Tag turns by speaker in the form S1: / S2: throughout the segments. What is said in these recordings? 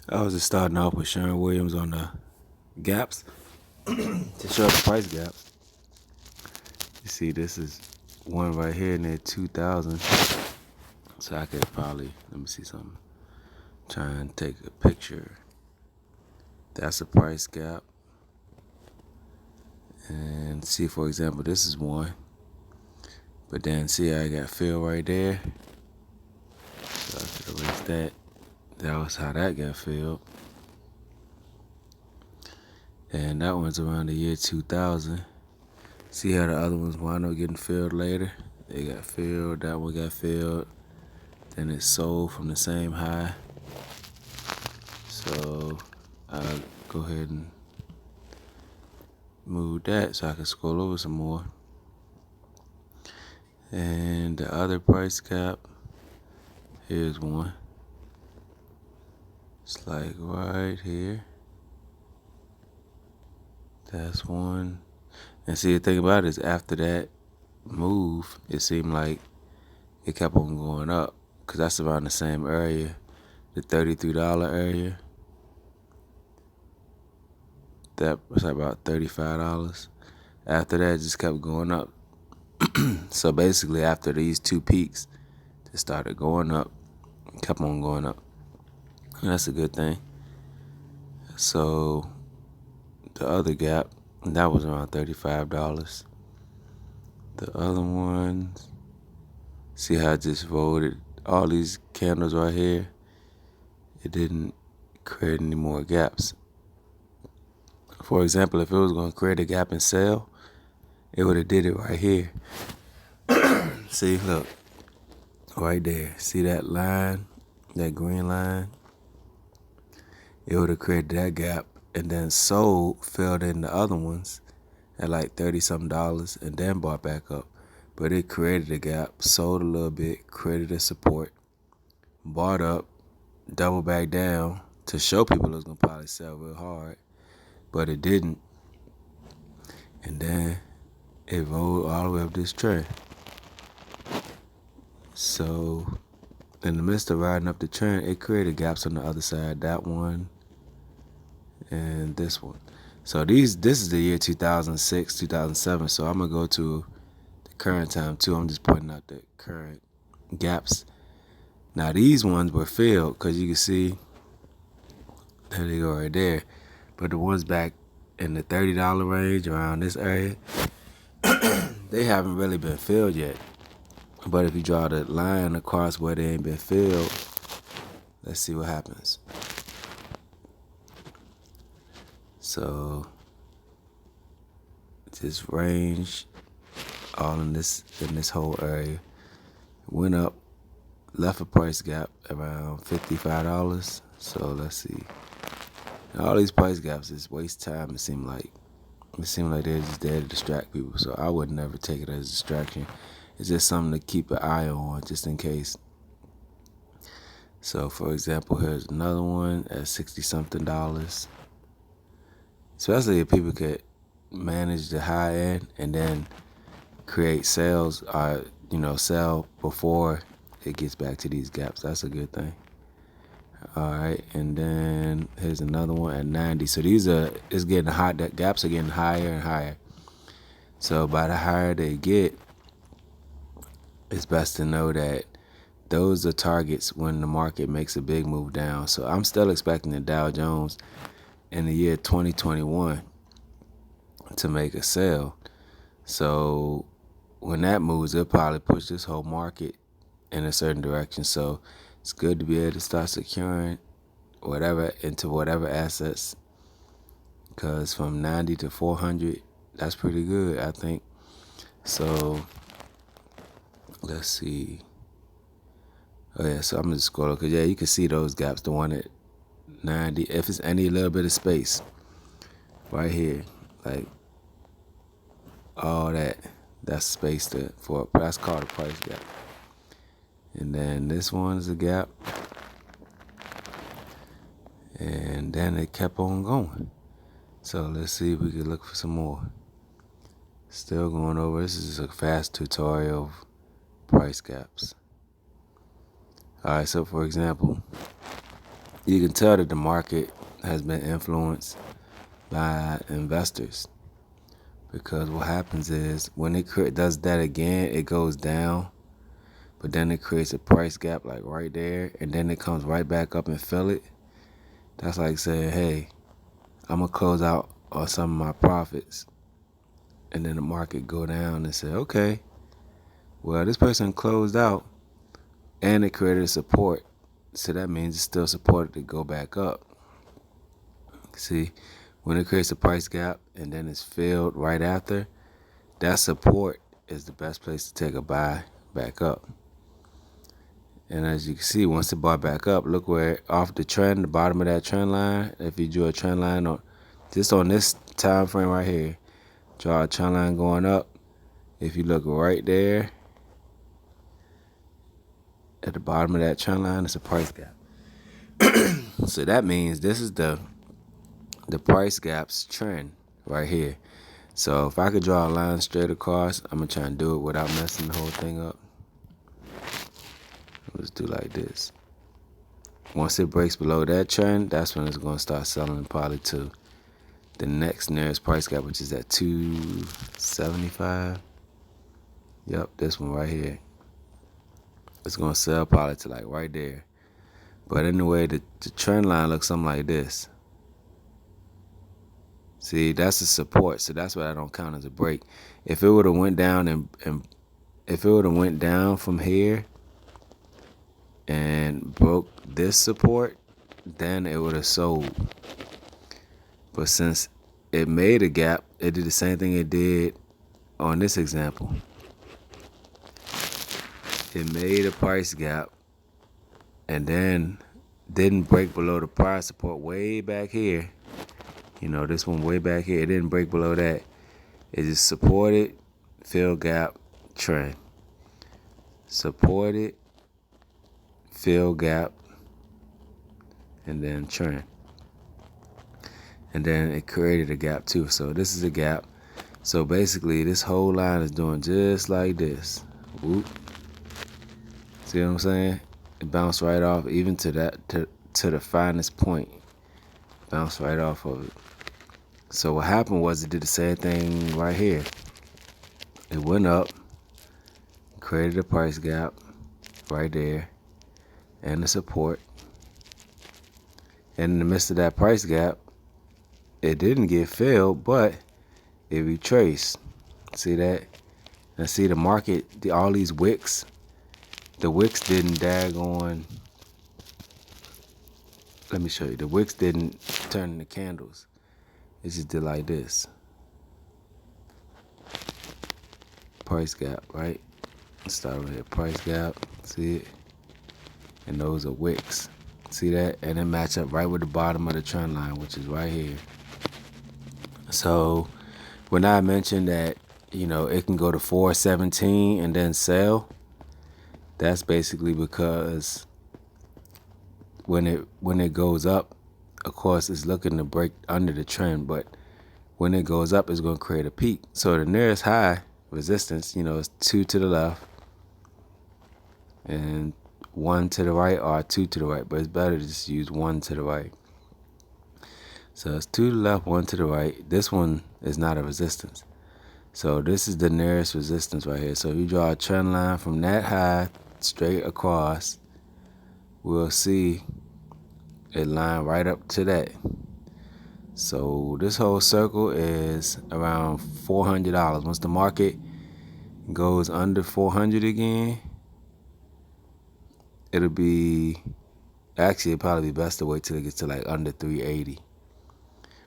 S1: I was just starting off with Sharon Williams on the gaps to show the price gap. You see, this is one right here near 2,000. So I could probably, let me see something. Try and take a picture. That's a price gap. And see, for example, this is one. But then see, I got fill right there. So I could erase that. That was how that got filled. And that one's around the year 2000. See how the other ones wind up getting filled later? They got filled, that one got filled. Then it sold from the same high. So I'll go ahead and move that so I can scroll over some more. And the other price gap, here's one. It's like right here. That's one. And see, the thing about it is after that move, it seemed like it kept on going up because that's around the same area, the $33 area. That was about $35. After that, it just kept going up. So basically, after these two peaks, it started going up, kept on going up. And that's a good thing. So the other gap, that was around $35. The other ones, see how I just voted all these candles right here? It didn't create any more gaps. For example, if it was going to create a gap and sell, it would have did it right here. See, look, right there. See that line, that green line? It would have created that gap and then sold, filled in the other ones at like $30-something and then bought back up. But it created a gap, sold a little bit, created a support, bought up, doubled back down to show people it was going to probably sell real hard. But it didn't. And then it rolled all the way up this trend. So in the midst of riding up the trend, it created gaps on the other side. That one and this one. So this is the year 2006, 2007. So I'm gonna go to the current time too. I'm just pointing out the current gaps. Now these ones were filled because you can see there they go right there. But the ones back in the $30 range around this area, they haven't really been filled yet. But if you draw the line across where they ain't been filled, let's see what happens. So this range, all in this whole area, went up, left a price gap around $55. So let's see. All these price gaps is waste time. It seemed like they're just there to distract people. So I would never take it as a distraction. It's just something to keep an eye on, just in case. So for example, here's another one at $60-something. Especially if people could manage the high end and then create sales, or sell before it gets back to these gaps. That's a good thing. All right, and then here's another one at 90. So it's getting hot. That gaps are getting higher and higher. So by the higher they get, it's best to know that those are targets when the market makes a big move down. So I'm still expecting the Dow Jones in the year 2021 to make a sell. So when that moves, it'll probably push this whole market in a certain direction. So it's good to be able to start securing whatever into whatever assets, because from 90 to 400, that's pretty good, I think. So let's see. Oh yeah, so I'm gonna just scroll because you can see those gaps. The one at 90, if it's any little bit of space right here, like all that's space for that's called a price gap. And then this one is a gap. And then it kept on going. So let's see if we can look for some more. Still going over. This is a fast tutorial of price gaps. All right, so for example, you can tell that the market has been influenced by investors, because what happens is when it does that again, it goes down, but then it creates a price gap like right there, and then it comes right back up and fill it. That's like saying, hey, I'm going to close out on some of my profits, and then the market go down and say, okay, well, this person closed out and it created a support, so that means it's still supported to go back up. See, when it creates a price gap and then it's filled right after, that support is the best place to take a buy back up. And as you can see, once it bought back up, look where off the trend, the bottom of that trend line, if you drew a trend line on just on this time frame right here, draw a trend line going up. If you look right there at the bottom of that trend line, it's a price gap. So that means this is the price gap's trend right here. So if I could draw a line straight across, I'm gonna try and do it without messing the whole thing up. Let's do like this. Once it breaks below that trend, that's when it's gonna start selling probably to the next nearest price gap, which is at 275. Yep, this one right here. It's gonna sell probably to like right there. But anyway, the trend line looks something like this. See, that's a support, so that's why I don't count as a break. If it would have went down and if it would have went down from here and broke this support, then it would have sold. But since it made a gap, it did the same thing it did on this example. It made a price gap and then didn't break below the price support way back here. You know, this one way back here, it didn't break below that. It just supported, fill gap, trend. Supported, fill gap, and then trend. And then it created a gap too. So this is a gap. So basically this whole line is doing just like this. Whoop. See what I'm saying? It bounced right off even to that to the finest point. Bounced right off of it. So what happened was it did the same thing right here. It went up, created a price gap right there, and the support. And in the midst of that price gap, it didn't get filled, but it retraced. See that? And see the market, all these wicks, the wicks didn't daggone. Let me show you. The wicks didn't turn into candles. It just did like this. Price gap, right? Let's start over here. Price gap. See it? And those are wicks. See that? And it match up right with the bottom of the trend line, which is right here. So when I mentioned that, you know, it can go to 417 and then sell, that's basically because when it goes up, of course, it's looking to break under the trend, but when it goes up, it's going to create a peak. So the nearest high resistance, you know, is 2 to the left and 1 to the right, or 2 to the right, but it's better to just use 1 to the right. So it's 2 to the left, 1 to the right. This one is not a resistance. So this is the nearest resistance right here. So if you draw a trend line from that high straight across, we'll see it line right up to that. So this whole circle is around $400. Once the market goes under 400 again, it'll be, actually it'll probably be best to wait till it gets to like under 380.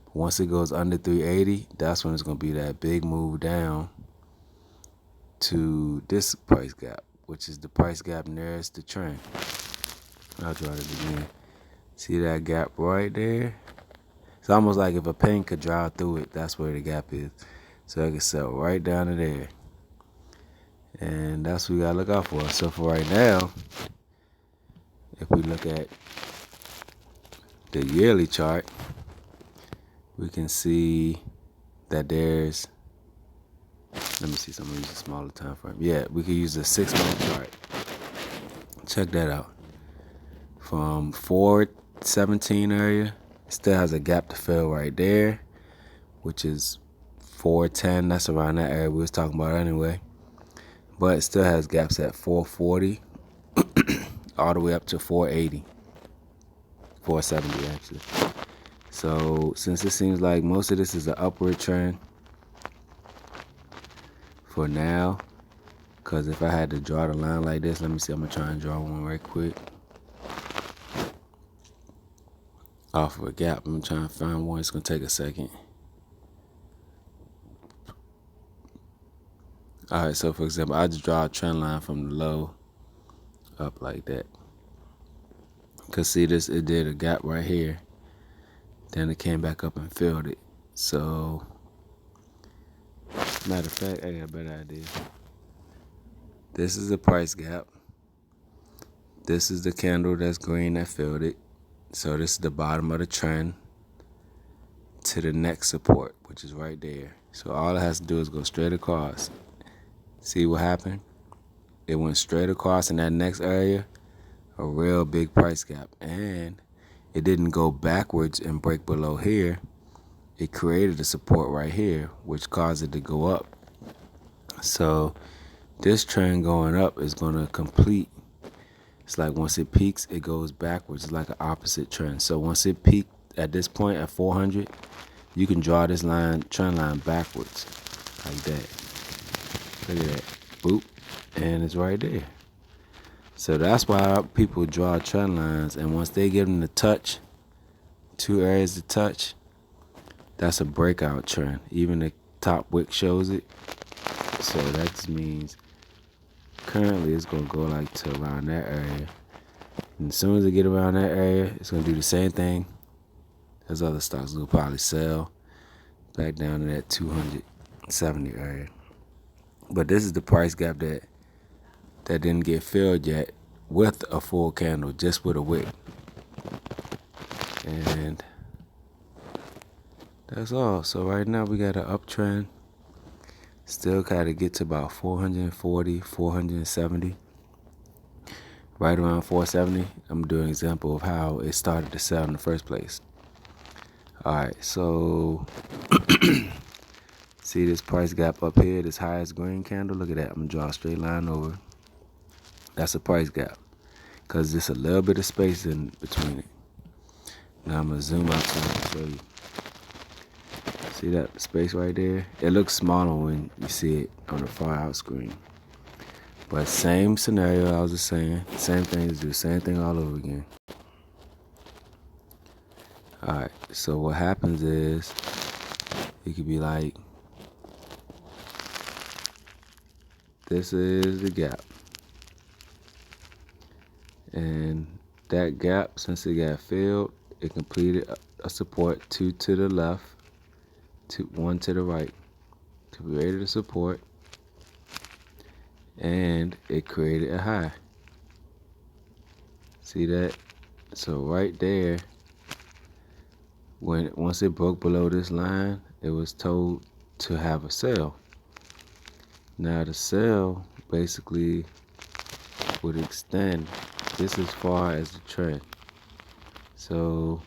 S1: But once it goes under 380, that's when it's going to be that big move down to this price gap, which is the price gap nearest the trend. I'll draw it again. See that gap right there? It's almost like if a pen could draw through it, that's where the gap is. So it can sell right down to there. And that's what we gotta look out for. So for right now, if we look at the yearly chart, we can see that there's, let me see, so I'm gonna use a smaller time frame. Yeah, we can use the 6-month chart. Check that out. From 17 area. It still has a gap to fill right there, which is 410. That's around that area we was talking about anyway. But it still has gaps at 440 all the way up to 480. 470 actually. So since it seems like most of this is an upward trend for now, because if I had to draw the line like this, let me see, I'm gonna try and draw one right quick off of a gap. I'm trying to find one. It's gonna take a second. All right, so for example, I just draw a trend line from the low up like that. Cause see this, it did a gap right here. Then it came back up and filled it. So, matter of fact, I got a better idea. This is the price gap. This is the candle that's green that filled it. So this is the bottom of the trend to the next support, which is right there. So all it has to do is go straight across. See what happened? It went straight across in that next area, a real big price gap. And it didn't go backwards and break below here. It created a support right here, which caused it to go up. So this trend going up is going to complete. It's like once it peaks, it goes backwards. It's like an opposite trend. So once it peaked at this point at 400, you can draw this trend line backwards like that. Look at that. Boop. And it's right there. So that's why people draw trend lines. And once they give them the touch, 2 areas to touch, that's a breakout trend. Even the top wick shows it. So that just means currently it's going to go like to around that area. And as soon as it get around that area, it's going to do the same thing as other stocks. It'll probably sell back down to that 270 area. But this is the price gap that didn't get filled yet with a full candle, just with a wick. And that's all. So right now we got an uptrend. Still got to get to about 440, 470. Right around 470. I'm doing an example of how it started to sell in the first place. All right, so see this price gap up here, this highest green candle? Look at that. I'm going to draw a straight line over. That's a price gap because there's a little bit of space in between it. Now I'm going to zoom out so I can show you. See that space right there? It looks smaller when you see it on the far out screen. But same scenario I was just saying. Same thing, do the same thing all over again. Alright, so what happens is it could be like, this is the gap. And that gap, since it got filled, it completed a support, 2 to the left, 1 to the right. Created a support, and it created a high. See that? So right there, once it broke below this line, it was told to have a sell. Now the sell basically would extend this as far as the trend. So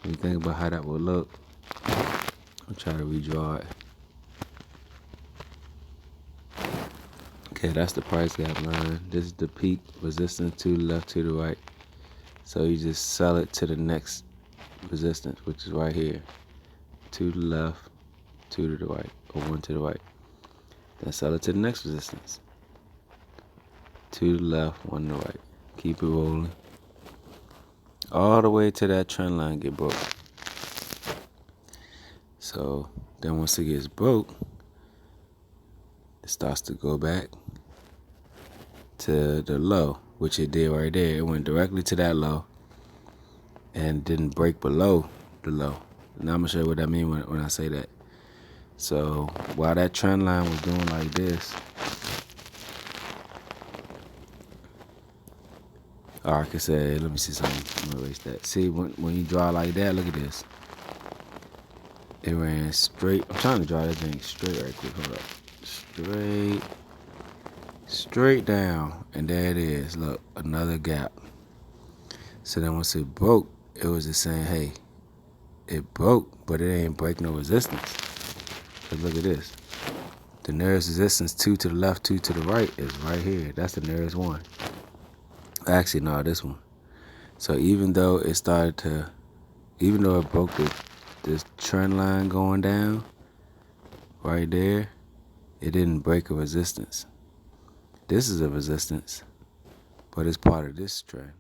S1: when you think about how that would look, I'll try to redraw it. Okay, that's the price gap line. This is the peak resistance to the left, to the right. So you just sell it to the next resistance, which is right here. 2 to the left, 2 to the right, or 1 to the right. Then sell it to the next resistance. 2 to the left, 1 to the right. Keep it rolling. All the way to that trend line get broke. So then once it gets broke, it starts to go back to the low, which it did right there. It went directly to that low and didn't break below the low. Now I'm gonna show you what that means when I say that. So while that trend line was doing like this, or I could say, let me see something. I'm gonna erase that. See, when you draw like that, look at this. It ran straight. I'm trying to draw that thing straight right quick. Hold up. Straight down. And there it is. Look, another gap. So then once it broke, it was just saying, hey, it broke, but it ain't break no resistance. But look at this. The nearest resistance 2 to the left, 2 to the right is right here. That's the nearest one. Actually, no, this one. So even though it broke this trend line going down right there, it didn't break a resistance. This is a resistance, but it's part of this trend,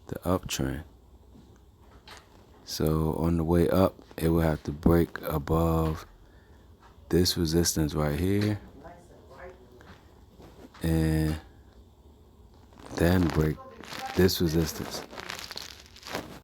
S1: the uptrend. So on the way up, it will have to break above this resistance right here, and then break this resistance.